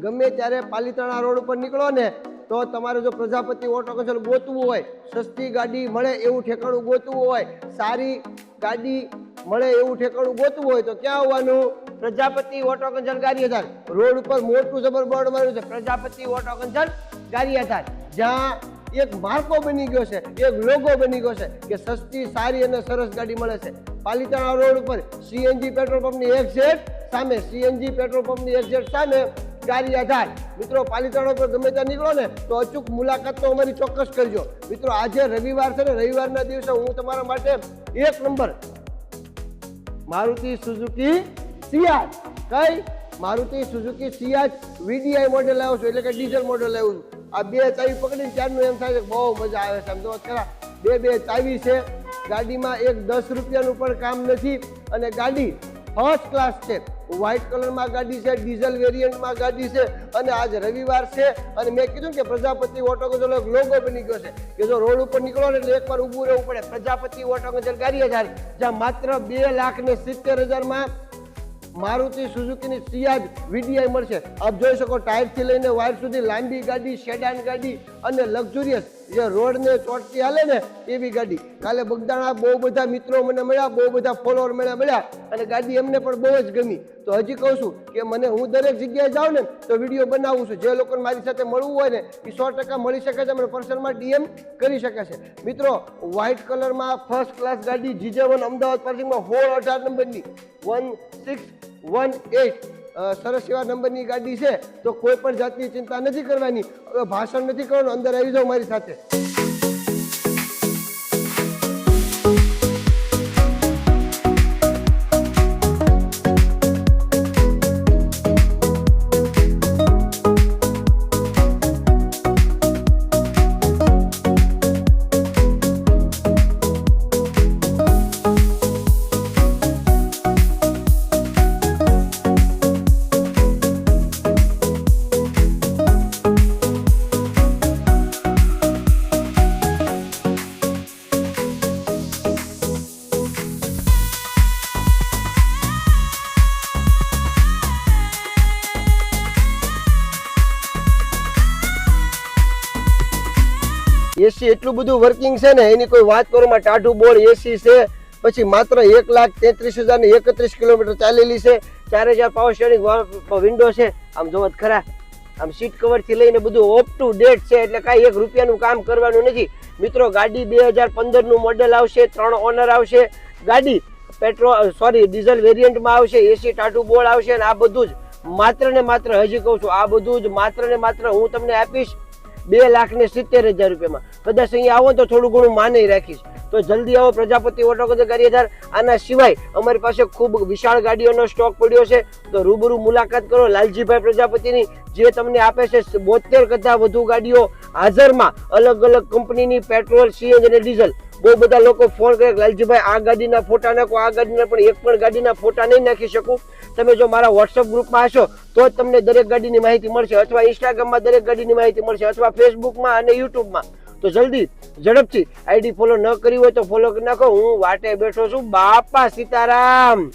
ગમે ત્યારે પાલિતાણા રોડ ઉપર નીકળો ને તો તમારે જો પ્રજાપતિ ઓટો કન્સલ્ટ ગોતવું હોય, સસ્તી ગાડી મળે એવું ઠેકાણું ગોતવું હોય, સારી ગાડી મળે એવું ઠેકાણું ગોતવું હોય તો ક્યાં આવવાનું? Prajapati auto consult Gariadhar road ઉપર મોટું જબર બોર્ડ માર્યું છે, પ્રજાપતિ ઓટો કન્સલ્ટ ગારિયાધાર, જ્યાં એક માર્કો બની ગયો છે, એક લોગો બની ગયો છે કે સસ્તી, સારી અને સરસ ગાડી મળે છે. પાલિતાણા રોડ ઉપર સીએનજી પેટ્રોલ પંપની એક્ઝેટ સામે, સીએનજી પેટ્રોલ પંપની એક્ઝેટ સામે ગારિયાધાર. મિત્રો પાલિતાણા પર ગમે ત્યાં નીકળો ને તો અચૂક મુલાકાત તો અમારી ચોક્કસ કરજો. મિત્રો આજે રવિવાર છે ને, રવિવારના દિવસે હું તમારા માટે એક નંબર મારુતિ સુઝુકી સિયાજ, કઈ Maruti Suzuki Ciaz VDI model લાવ્યો છું, એટલે કે ડીઝલ મોડેલ લાવ્યો છું. આ બે ચાવી પકડીને ત્યારનું એમ થાય છે બહુ મજા આવે છે. આમ જો ખરા બે ચાવી છે ગાડીમાં, એક 10 રૂપિયાનું પણ કામ નથી અને ગાડી ફર્સ્ટ ક્લાસ છે. વ્હાઇટ કલરમાં ગાડી છે, ડીઝલ વેરિયન્ટમાં ગાડી છે અને આજ રવિવાર છે અને મેં કીધું કે પ્રજાપતિ ઓટો કન્સલ્ટ લોગો બની ગયો છે કે જો રોડ ઉપર નીકળો ને એટલે એકવાર ઊભું રહેવું પડે. પ્રજાપતિ ઓટો કન્સલ્ટ ગારિયાધાર, જ્યાં માત્ર 2,70,000 મારુતિ સુઝુકીની સિયાજ વીડીઆઈ મળશે. આપ જોઈ શકો ટાયરથી લઈને વાયર સુધી લાંબી ગાડી, સેડાન ગાડી અને લક્ઝુરિયસ જે રોડને ચોટતી હાલે ને એવી ગાડી. કાલે બગદાણા બહુ બધા મિત્રો મને મળ્યા, બહુ બધા ફોલોઅર મળ્યા અને ગાડી એમને પણ બહુ જ ગમી. તો હજી કહું છું કે હું દરેક જગ્યાએ જાઉં ને તો વિડીયો બનાવું છું. જે લોકોને મારી સાથે મળવું હોય ને એ 100% મળી શકે છે, મને પર્સનલમાં ડીએમ કરી શકે છે. મિત્રો વ્હાઇટ કલરમાં ફર્સ્ટ ક્લાસ ગાડી GJ1 અમદાવાદ પાર્કિંગમાં 18 નંબરની 1618 સરસ એવા નંબરની ગાડી છે. તો કોઈ પણ જાતની ચિંતા નથી કરવાની. હવે ભાષણ નથી કરવાનું, અંદર આવી જાઓ મારી સાથે. એસી એટલું બધું વર્કિંગ છે ને એની કોઈ વાત કરવામાં, ટાઢું બોર્ડ એસી છે, પછી માત્ર 1,33,031 કિલોમીટર ચાલેલી છે. 4,000 પાવર સ્ટીયરિંગ વિન્ડો છે. આમ જોવો ખરા, આમ સીટ કવર થી લઈને બધું અપ ટુ ડેટ છે, એટલે કાંઈ 1 રૂપિયાનું કામ કરવાનું નથી. મિત્રો ગાડી 2015 નું મોડેલ આવશે, 3 ઓનર આવશે. ગાડી ડીઝલ વેરિયન્ટમાં આવશે, એસી ટાઢું બોર્ડ આવશે અને આ બધું જ માત્ર ને માત્ર, હજી કહું છું, આ બધું જ માત્ર ને માત્ર હું તમને આપીશ 2,70,000 રૂપિયામાં. કદાચ અહીંયા આવો તો થોડું ઘણું માને રાખીશ. તો જલ્દી આવો પ્રજાપતિ ઓટો કન્સલ્ટ ગારિયાધાર. આના સિવાય અમારી પાસે ખૂબ વિશાળ ગાડીઓનો સ્ટોક પડ્યો છે, તો રૂબરૂ મુલાકાત કરો લાલજીભાઈ પ્રજાપતિની, જે તમને આપે છે 72 કરતાં વધુ ગાડીઓ હાજરમાં, અલગ અલગ કંપનીની, પેટ્રોલ, સીએનજી અને ડીઝલ. બહુ બધા લોકો ફોન કરે લાલજીભાઈ આ ગાડીના ફોટા નાખો, આ ગાડીના, પણ એક પણ ગાડીના ફોટા નહીં નાખી શકું. તમે જો મારા વોટ્સઅપ ગ્રુપમાં હશો તો જ તમને દરેક ગાડીની માહિતી મળશે, અથવા ઇન્સ્ટાગ્રામમાં દરેક ગાડીની માહિતી મળશે, અથવા ફેસબુકમાં અને યુટ્યુબમાં. તો જલ્દી ઝડપથી આઈડી ફોલો ન કરી હોય તો ફોલો કરી નાખો. હું વાટે બેઠો છું. બાપા સીતારામ.